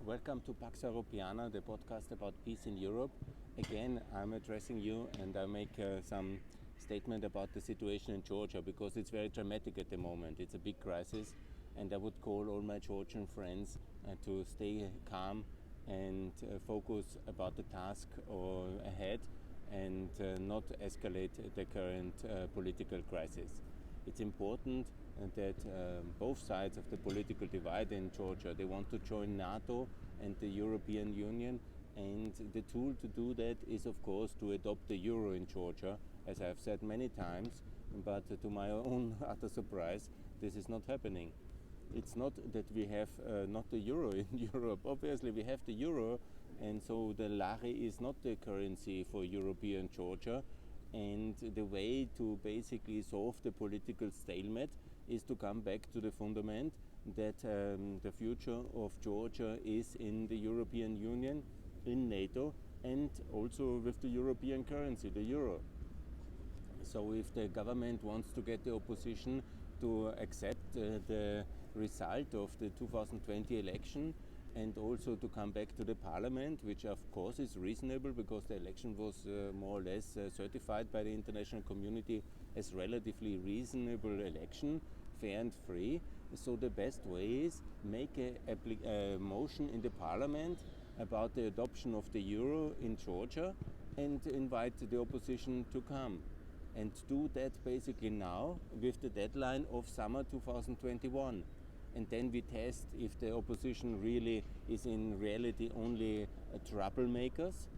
Welcome to Pax Europiana, the podcast about peace in Europe. Again, I'm addressing you and I make some statement about the situation in Georgia because it's very dramatic at the moment. It's a big crisis and I would call all my Georgian friends to stay calm and focus about the task ahead and not escalate the current political crisis. It's important that both sides of the political divide in Georgia, they want to join NATO and the European Union, and the tool to do that is of course to adopt the euro in Georgia, as I've said many times, but to my own utter surprise, this is not happening. It's not that we have not the euro in Europe. Obviously we have the euro, and so the lari is not the currency for European Georgia. And the way to basically solve the political stalemate is to come back to the fundament that the future of Georgia is in the European Union, in NATO, and also with the European currency, the euro. So if the government wants to get the opposition to accept the result of the 2020 election, and also to come back to the parliament, which of course is reasonable because the election was more or less certified by the international community as relatively reasonable election, fair and free. So the best way is make a motion in the parliament about the adoption of the euro in Georgia and invite the opposition to come. And do that basically now with the deadline of summer 2021. And then we test if the opposition really is in reality only troublemakers.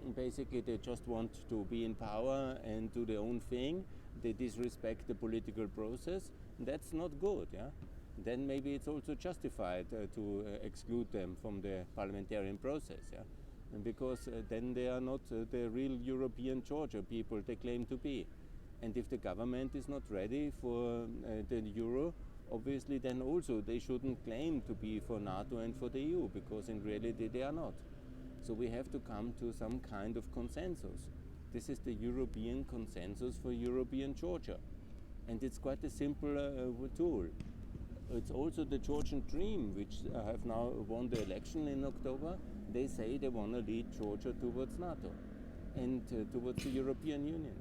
And basically they just want to be in power and do their own thing. They disrespect the political process. That's not good. Yeah? Then maybe it's also justified to exclude them from the parliamentarian process. Yeah? And because then they are not the real European Georgia people they claim to be. And if the government is not ready for the euro, obviously then also they shouldn't claim to be for NATO and for the EU, because in reality they are not. So we have to come to some kind of consensus. This is the European consensus for European Georgia. And it's quite a simple tool. It's also the Georgian dream, which have now won the election in October. They say they want to lead Georgia towards NATO and towards the European Union.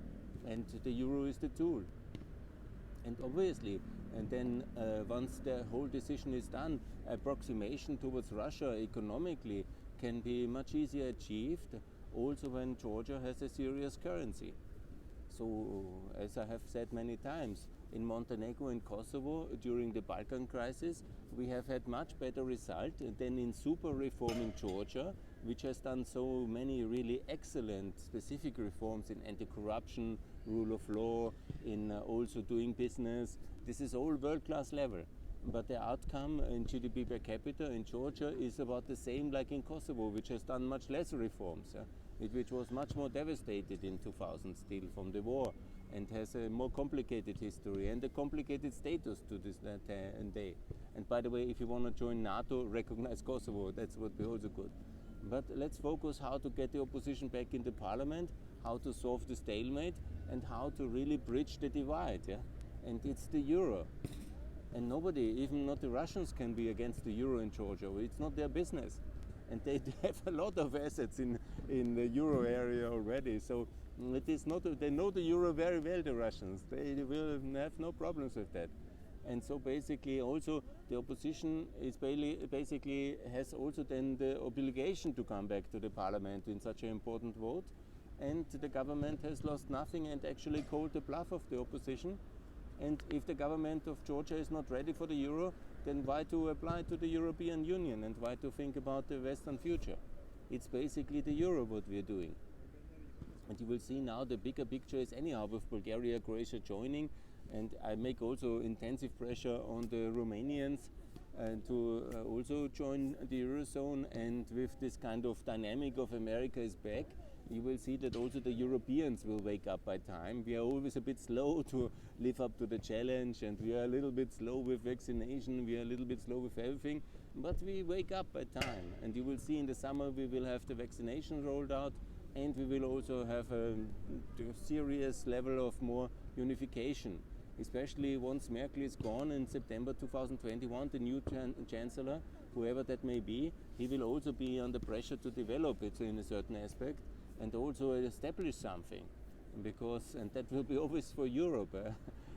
And the euro is the tool. And obviously, and then once the whole decision is done, approximation towards Russia economically can be much easier achieved also when Georgia has a serious currency. So, as I have said many times, in Montenegro and Kosovo during the Balkan crisis, we have had much better result than in super reforming Georgia, which has done so many really excellent specific reforms in anti-corruption, rule of law, in also doing business. This is all world-class level. But the outcome in GDP per capita in Georgia is about the same like in Kosovo, which has done much less reforms, which was much more devastated in 2000 still from the war, and has a more complicated history and a complicated status to this day. And by the way, if you want to join NATO, recognize Kosovo, that's what we also could. But let's focus how to get the opposition back in the parliament, how to solve the stalemate, and how to really bridge the divide. Yeah? And it's the euro. And nobody, even not the Russians, can be against the euro in Georgia. It's not their business. And they have a lot of assets in the euro area already. So it is not, they know the euro very well, the Russians. They will have no problems with that. And so basically also the opposition is basically has also then the obligation to come back to the parliament in such an important vote. And the government has lost nothing and actually called the bluff of the opposition. And if the government of Georgia is not ready for the euro, then why to apply to the European Union and why to think about the Western future? It's basically the euro what we are doing. And you will see now the bigger picture is anyhow with Bulgaria, Croatia joining, and I make also intensive pressure on the Romanians to also join the Eurozone, and with this kind of dynamic of America is back, you will see that also the Europeans will wake up by time. We are always a bit slow to live up to the challenge, and we are a little bit slow with vaccination, we are a little bit slow with everything, but we wake up by time. And you will see in the summer we will have the vaccination rolled out, and we will also have a serious level of more unification. Especially once Merkel is gone in September 2021, the new chancellor, whoever that may be, he will also be under pressure to develop it in a certain aspect and also establish something, because, and that will be always for Europe.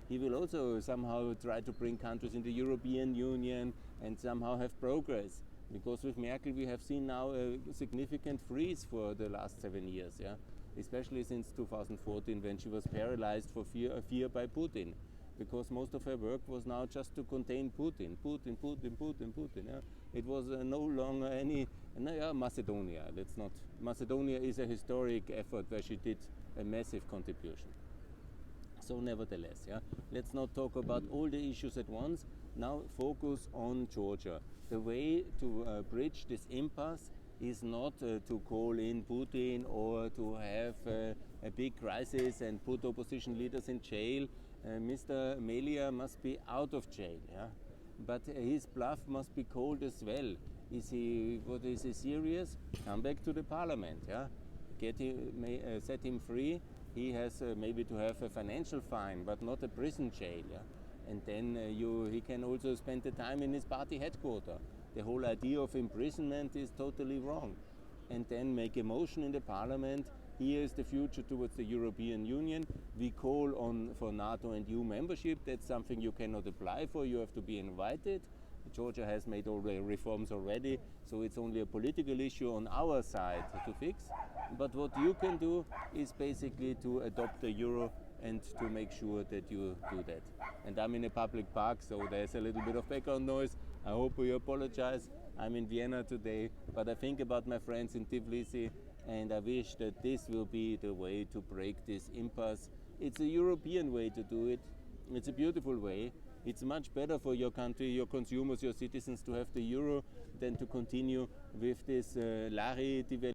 He will also somehow try to bring countries in the European Union and somehow have progress. Because with Merkel we have seen now a significant freeze for the last 7 years, yeah? Especially since 2014 when she was paralyzed for fear by Putin. Because most of her work was now just to contain Putin. Yeah? It was no longer any, Macedonia. Macedonia is a historic effort where she did a massive contribution. So nevertheless, yeah, let's not talk about all the issues at once. Now focus on Georgia. The way to bridge this impasse is not to call in Putin or to have a big crisis and put opposition leaders in jail. Mr. Melia must be out of jail, yeah? But his bluff must be called as well. Is he serious? Come back to the parliament, yeah? Set him free. He has maybe to have a financial fine, but not a prison jail. Yeah? And then he can also spend the time in his party headquarters. The whole idea of imprisonment is totally wrong. And then make a motion in the parliament. Here is the future towards the European Union. We call for NATO and EU membership. That's something you cannot apply for. You have to be invited. Georgia has made all the reforms already, so it's only a political issue on our side to fix. But what you can do is basically to adopt the euro and to make sure that you do that. And I'm in a public park, so there's a little bit of background noise. I hope you apologize. I'm in Vienna today, but I think about my friends in Tbilisi, and I wish that this will be the way to break this impasse. It's a European way to do it. It's a beautiful way. It's much better for your country, your consumers, your citizens to have the euro than to continue with this lari devaluation.